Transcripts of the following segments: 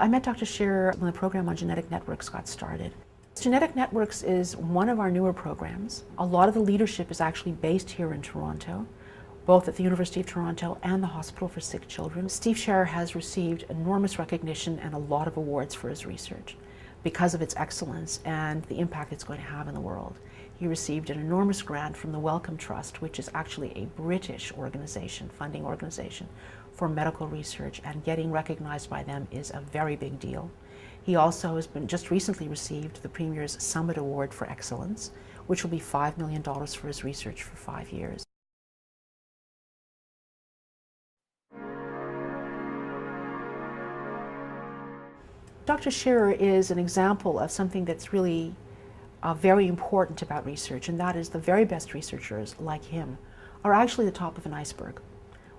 I met Dr. Shearer when the program on genetic networks got started. Genetic networks is one of our newer programs. A lot of the leadership is actually based here in Toronto, both at the University of Toronto and the Hospital for Sick Children. Steve Shearer has received enormous recognition and a lot of awards for his research because of its excellence and the impact it's going to have in the world. He received an enormous grant from the Wellcome Trust, which is actually a British organization, funding organization for medical research, and getting recognized by them is a very big deal. He also has just recently received the Premier's Summit Award for Excellence, which will be $5 million for his research for 5 years. Dr. Shearer is an example of something that's really very important about research, and that is the very best researchers, like him, are actually the top of an iceberg.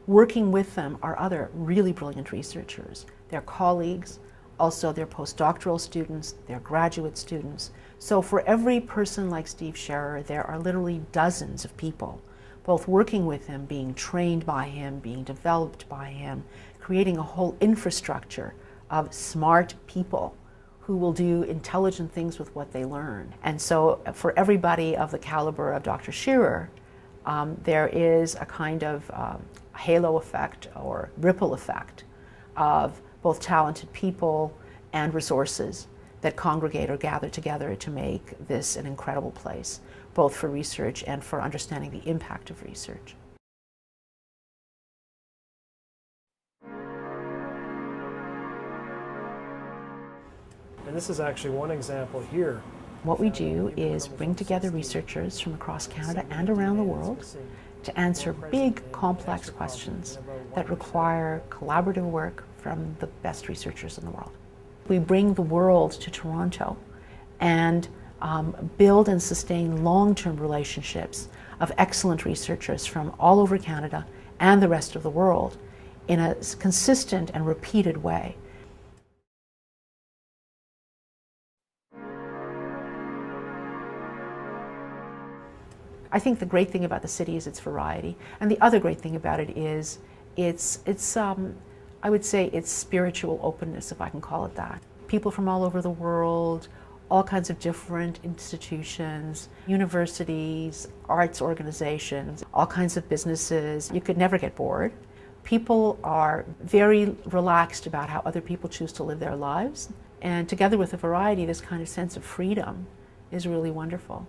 Working with them are other really brilliant researchers, their colleagues, also their postdoctoral students, their graduate students. So for every person like Steve Shearer, there are literally dozens of people, both working with him, being trained by him, being developed by him, creating a whole infrastructure of smart people who will do intelligent things with what they learn. And so for everybody of the caliber of Dr. Shearer, there is a kind of halo effect or ripple effect of both talented people and resources that congregate or gather together to make this an incredible place, both for research and for understanding the impact of research. And this is actually one example here. What we do is bring together researchers from across Canada and around the world to answer big, complex questions that require collaborative work from the best researchers in the world. We bring the world to Toronto and build and sustain long-term relationships of excellent researchers from all over Canada and the rest of the world in a consistent and repeated way. I think the great thing about the city is its variety, and the other great thing about it is its I would say its spiritual openness, if I can call it that. People from all over the world, all kinds of different institutions, universities, arts organizations, all kinds of businesses. You could never get bored. People are very relaxed about how other people choose to live their lives, and together with the variety, this kind of sense of freedom is really wonderful.